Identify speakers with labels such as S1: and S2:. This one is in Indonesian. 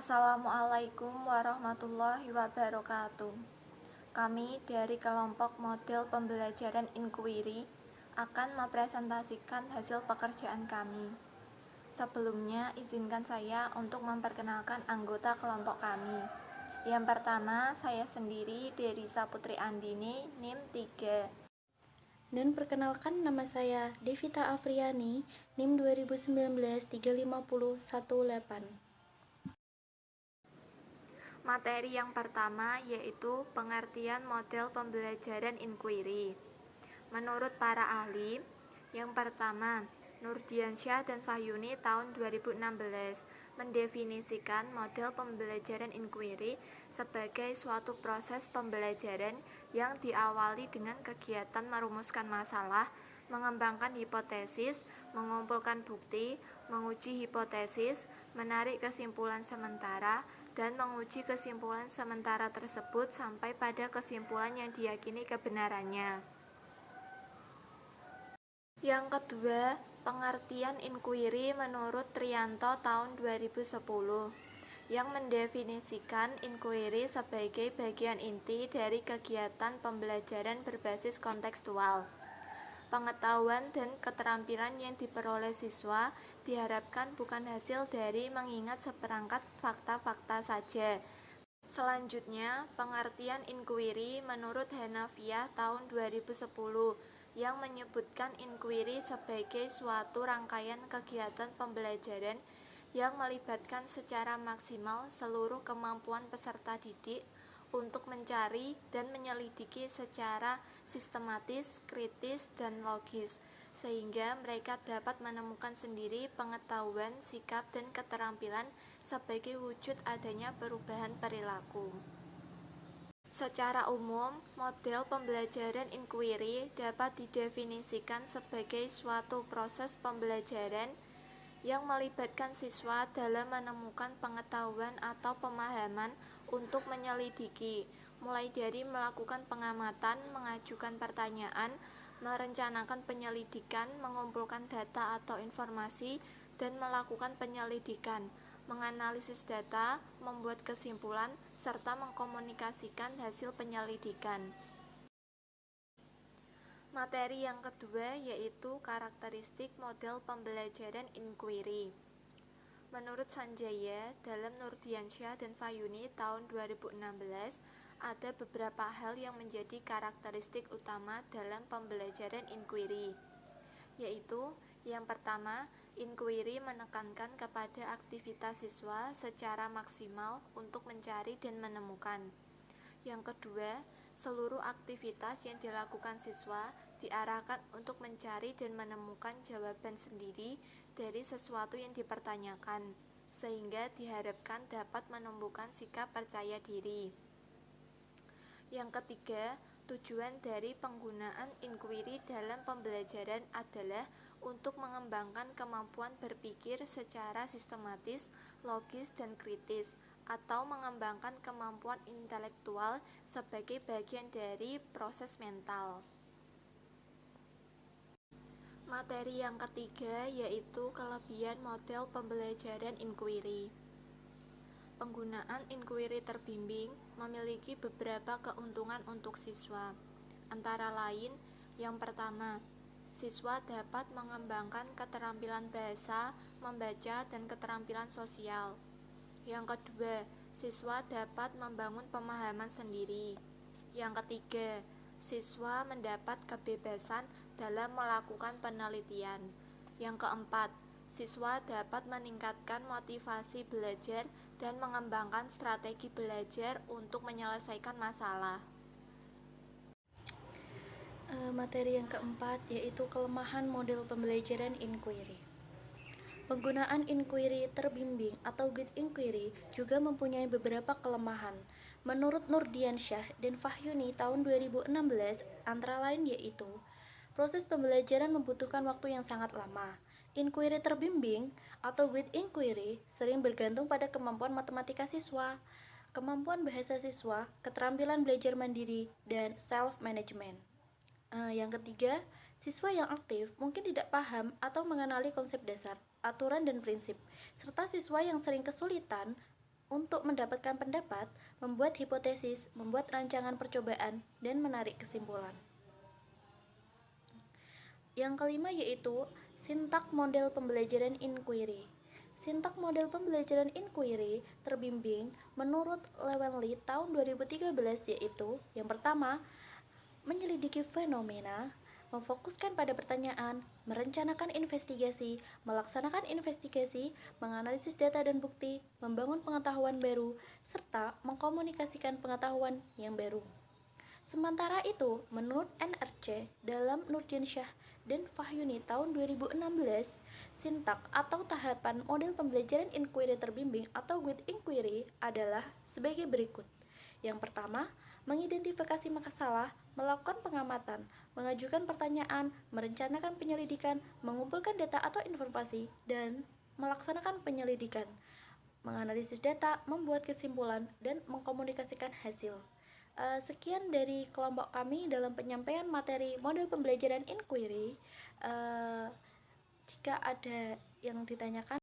S1: Assalamualaikum warahmatullahi wabarakatuh. Kami dari kelompok model pembelajaran inquiry akan mempresentasikan hasil pekerjaan kami. Sebelumnya, izinkan saya untuk memperkenalkan anggota kelompok kami. Yang pertama, saya sendiri Derisa Putri Andini, NIM 3.
S2: Dan perkenalkan, nama saya Devita Afriani, NIM 2019-35018.
S1: Materi yang pertama yaitu pengertian model pembelajaran inquiry. Menurut para ahli, yang pertama, Nurdiansyah dan Fahyuni tahun 2016 mendefinisikan model pembelajaran inquiry sebagai suatu proses pembelajaran yang diawali dengan kegiatan merumuskan masalah, mengembangkan hipotesis, mengumpulkan bukti, menguji hipotesis, menarik kesimpulan sementara, dan menguji kesimpulan sementara tersebut sampai pada kesimpulan yang diyakini kebenarannya. Yang kedua, pengertian inquiry menurut Trianto tahun 2010 yang mendefinisikan inquiry sebagai bagian inti dari kegiatan pembelajaran berbasis kontekstual. Pengetahuan dan keterampilan yang diperoleh siswa diharapkan bukan hasil dari mengingat seperangkat fakta-fakta saja. Selanjutnya, pengertian inquiry menurut Hanafiah tahun 2010 yang menyebutkan inquiry sebagai suatu rangkaian kegiatan pembelajaran yang melibatkan secara maksimal seluruh kemampuan peserta didik untuk mencari dan menyelidiki secara sistematis, kritis, dan logis, sehingga mereka dapat menemukan sendiri pengetahuan, sikap, dan keterampilan sebagai wujud adanya perubahan perilaku. Secara umum, model pembelajaran inquiry dapat didefinisikan sebagai suatu proses pembelajaran yang melibatkan siswa dalam menemukan pengetahuan atau pemahaman untuk menyelidiki, mulai dari melakukan pengamatan, mengajukan pertanyaan, merencanakan penyelidikan, mengumpulkan data atau informasi, dan melakukan penyelidikan, menganalisis data, membuat kesimpulan, serta mengkomunikasikan hasil penyelidikan. Materi yang kedua yaitu karakteristik model pembelajaran inquiry. Menurut Sanjaya dalam Nurdiansyah dan Fahyuni tahun 2016, ada beberapa hal yang menjadi karakteristik utama dalam pembelajaran inquiry, yaitu yang pertama, inquiry menekankan kepada aktivitas siswa secara maksimal untuk mencari dan menemukan. Yang kedua, seluruh aktivitas yang dilakukan siswa diarahkan untuk mencari dan menemukan jawaban sendiri dari sesuatu yang dipertanyakan, sehingga diharapkan dapat menumbuhkan sikap percaya diri. Yang ketiga, tujuan dari penggunaan inquiry dalam pembelajaran adalah untuk mengembangkan kemampuan berpikir secara sistematis, logis, dan kritis, atau mengembangkan kemampuan intelektual sebagai bagian dari proses mental. Materi yang ketiga yaitu kelebihan model pembelajaran inquiry. Penggunaan inquiry terbimbing memiliki beberapa keuntungan untuk siswa. Antara lain, yang pertama, siswa dapat mengembangkan keterampilan bahasa, membaca, dan keterampilan sosial. Yang kedua, siswa dapat membangun pemahaman sendiri. Yang ketiga, siswa mendapat kebebasan dalam melakukan penelitian. Yang keempat, siswa dapat meningkatkan motivasi belajar dan mengembangkan strategi belajar untuk menyelesaikan masalah.
S2: Materi yang keempat yaitu kelemahan model pembelajaran inquiry. Penggunaan inquiry terbimbing atau guided inquiry juga mempunyai beberapa kelemahan. Menurut Nurdiansyah dan Fahyuni tahun 2016, antara lain yaitu proses pembelajaran membutuhkan waktu yang sangat lama. Inquiry terbimbing atau guided inquiry sering bergantung pada kemampuan matematika siswa, kemampuan bahasa siswa, keterampilan belajar mandiri, dan self-management. Yang ketiga, siswa yang aktif mungkin tidak paham atau mengenali konsep dasar, aturan, dan prinsip, serta siswa yang sering kesulitan untuk mendapatkan pendapat, membuat hipotesis, membuat rancangan percobaan, dan menarik kesimpulan. Yang kelima yaitu sintak model pembelajaran inquiry. Sintak model pembelajaran inquiry terbimbing menurut Lewenly tahun 2013 yaitu yang pertama, menyelidiki fenomena, memfokuskan pada pertanyaan, merencanakan investigasi, melaksanakan investigasi, menganalisis data dan bukti, membangun pengetahuan baru, serta mengkomunikasikan pengetahuan yang baru. Sementara itu, menurut NRC dalam Nurdiansyah dan Fahyuni tahun 2016, sintak atau tahapan model pembelajaran inquiry terbimbing atau guided inquiry adalah sebagai berikut. Yang pertama, mengidentifikasi masalah, melakukan pengamatan, mengajukan pertanyaan, merencanakan penyelidikan, mengumpulkan data atau informasi, dan melaksanakan penyelidikan, menganalisis data, membuat kesimpulan, dan mengkomunikasikan hasil. Sekian dari kelompok kami dalam penyampaian materi model pembelajaran inquiry. Jika ada yang ditanyakan